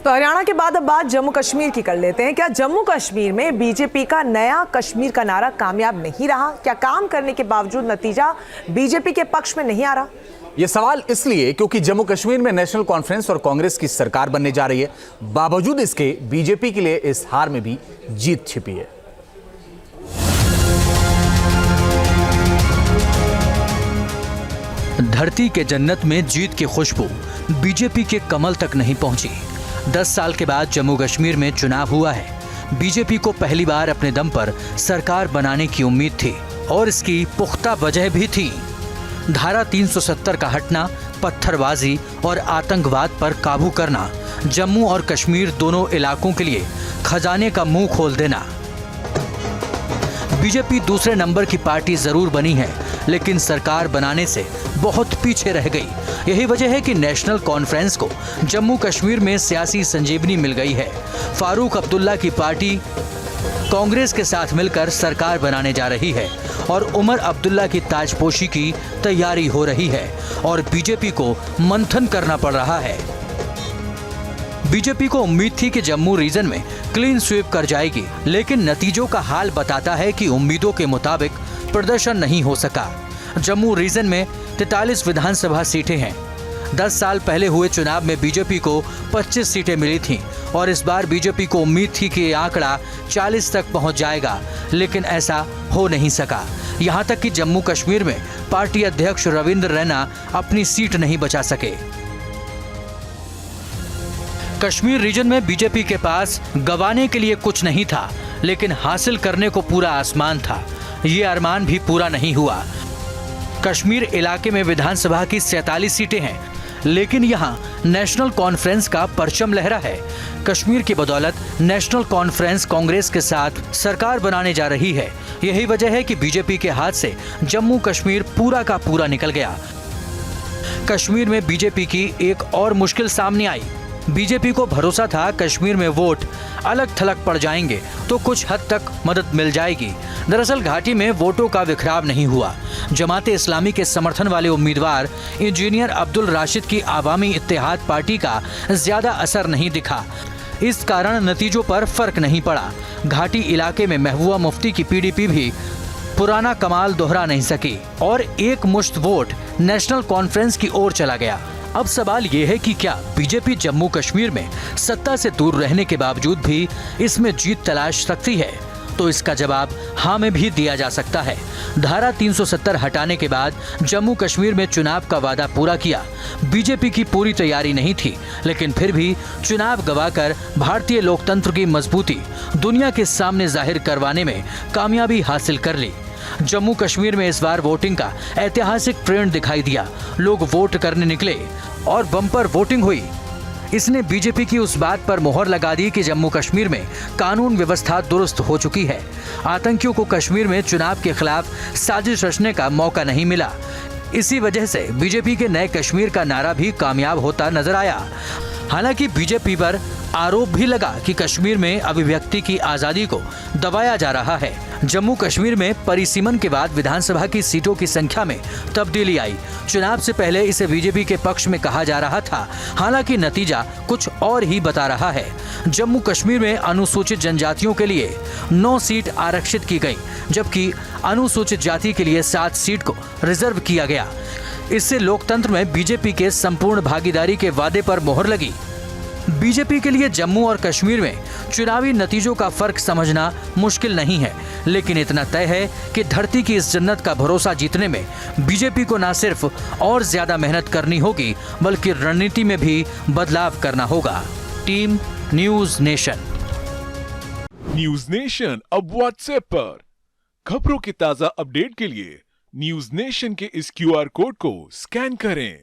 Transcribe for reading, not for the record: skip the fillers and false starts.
तो हरियाणा के बाद अब बात जम्मू कश्मीर की कर लेते हैं। क्या जम्मू कश्मीर में बीजेपी का नया कश्मीर का नारा कामयाब नहीं रहा? क्या काम करने के बावजूद नतीजा बीजेपी के पक्ष में नहीं आ रहा? यह सवाल इसलिए क्योंकि जम्मू कश्मीर में नेशनल कॉन्फ्रेंस और कांग्रेस की सरकार बनने जा रही है। बावजूद इसके बीजेपी के लिए इस हार में भी जीत छिपी है। धरती के जन्नत में जीत की खुशबू बीजेपी के कमल तक नहीं पहुंची। 10 साल के बाद जम्मू कश्मीर में चुनाव हुआ है। बीजेपी को पहली बार अपने दम पर सरकार बनाने की उम्मीद थी और इसकी पुख्ता वजह भी थी। धारा 370 का हटना, पत्थरबाजी और आतंकवाद पर काबू करना, जम्मू और कश्मीर दोनों इलाकों के लिए खजाने का मुंह खोल देना। बीजेपी दूसरे नंबर की पार्टी जरूर बनी है, लेकिन सरकार बनाने से बहुत पीछे रह गई। यही वजह है कि नेशनल कॉन्फ्रेंस को जम्मू कश्मीर में सियासी संजीवनी मिल गई है। फारूक अब्दुल्ला की पार्टी कांग्रेस के साथ मिलकर सरकार बनाने जा रही है और उमर अब्दुल्ला की ताजपोशी की तैयारी हो रही है और बीजेपी को मंथन करना पड़ रहा है। बीजेपी को उम्मीद थी कि जम्मू रीजन में क्लीन स्वीप कर जाएगी, लेकिन नतीजों का हाल बताता है कि उम्मीदों के मुताबिक प्रदर्शन नहीं हो सका। जम्मू रीजन में 43 विधानसभा सीटें हैं। 10 साल पहले हुए चुनाव में बीजेपी को 25 सीटें मिली थीं और इस बार बीजेपी को उम्मीद थी कि ये आंकड़ा 40 तक पहुंच जाएगा, लेकिन ऐसा हो नहीं सका। यहां तक कि जम्मू कश्मीर में पार्टी अध्यक्ष रविंद्र रैना अपनी सीट नहीं बचा सके। कश्मीर रीजन में बीजेपी के पास गंवाने के लिए कुछ नहीं था, लेकिन हासिल करने को पूरा आसमान था। ये अरमान भी पूरा नहीं हुआ। कश्मीर इलाके में विधानसभा की 47 सीटें हैं, लेकिन यहाँ नेशनल कॉन्फ्रेंस का परचम लहरा है। कश्मीर की बदौलत नेशनल कॉन्फ्रेंस कांग्रेस के साथ सरकार बनाने जा रही है। यही वजह है कि बीजेपी के हाथ से जम्मू कश्मीर पूरा का पूरा निकल गया। कश्मीर में बीजेपी की एक और मुश्किल सामने आई। बीजेपी को भरोसा था कश्मीर में वोट अलग थलग पड़ जाएंगे तो कुछ हद तक मदद मिल जाएगी। दरअसल घाटी में वोटों का बिखराव नहीं हुआ। जमाते इस्लामी के समर्थन वाले उम्मीदवार इंजीनियर अब्दुल राशिद की आवामी इत्तेहाद पार्टी का ज्यादा असर नहीं दिखा। इस कारण नतीजों पर फर्क नहीं पड़ा। घाटी इलाके में महबूबा मुफ्ती की पीडीपी भी पुराना कमाल दोहरा नहीं सकी और एक मुश्त वोट नेशनल कॉन्फ्रेंस की ओर चला गया। अब सवाल ये है कि क्या बीजेपी जम्मू कश्मीर में सत्ता से दूर रहने के बावजूद भी इसमें जीत तलाश सकती है? तो इसका जवाब हाँ में भी दिया जा सकता है। धारा 370 हटाने के बाद जम्मू कश्मीर में चुनाव का वादा पूरा किया। बीजेपी की पूरी तैयारी नहीं थी, लेकिन फिर भी चुनाव गंवाकर भारतीय लोकतंत्र की मजबूती दुनिया के सामने जाहिर करवाने में कामयाबी हासिल कर ली। जम्मू कश्मीर में इस बार वोटिंग का ऐतिहासिक ट्रेंड दिखाई दिया। लोग वोट करने निकले और बम्पर वोटिंग हुई। इसने बीजेपी की उस बात पर मोहर लगा दी कि जम्मू कश्मीर में कानून व्यवस्था दुरुस्त हो चुकी है। आतंकियों को कश्मीर में चुनाव के खिलाफ साजिश रचने का मौका नहीं मिला। इसी वजह से बीजेपी के नए कश्मीर का नारा भी कामयाब होता नजर आया। हालांकि बीजेपी पर आरोप भी लगा कि कश्मीर में अभिव्यक्ति की आजादी को दबाया जा रहा है। जम्मू कश्मीर में परिसीमन के बाद विधानसभा की सीटों की संख्या में तब्दीली आई। चुनाव से पहले इसे बीजेपी के पक्ष में कहा जा रहा था, हालांकि नतीजा कुछ और ही बता रहा है। जम्मू कश्मीर में अनुसूचित जनजातियों के लिए 9 सीट आरक्षित की गई, जबकि अनुसूचित जाति के लिए 7 सीट को रिजर्व किया गया। इससे लोकतंत्र में बीजेपी के संपूर्ण भागीदारी के वादे पर मोहर लगी। बीजेपी के लिए जम्मू और कश्मीर में चुनावी नतीजों का फर्क समझना मुश्किल नहीं है, लेकिन इतना तय है कि धरती की इस जन्नत का भरोसा जीतने में बीजेपी को न सिर्फ और ज्यादा मेहनत करनी होगी, बल्कि रणनीति में भी बदलाव करना होगा। Team news nation. News nation अब व्हाट्सएप पर खबरों की ताजा अपडेट के लिए न्यूज नेशन के इस QR कोड को स्कैन करें।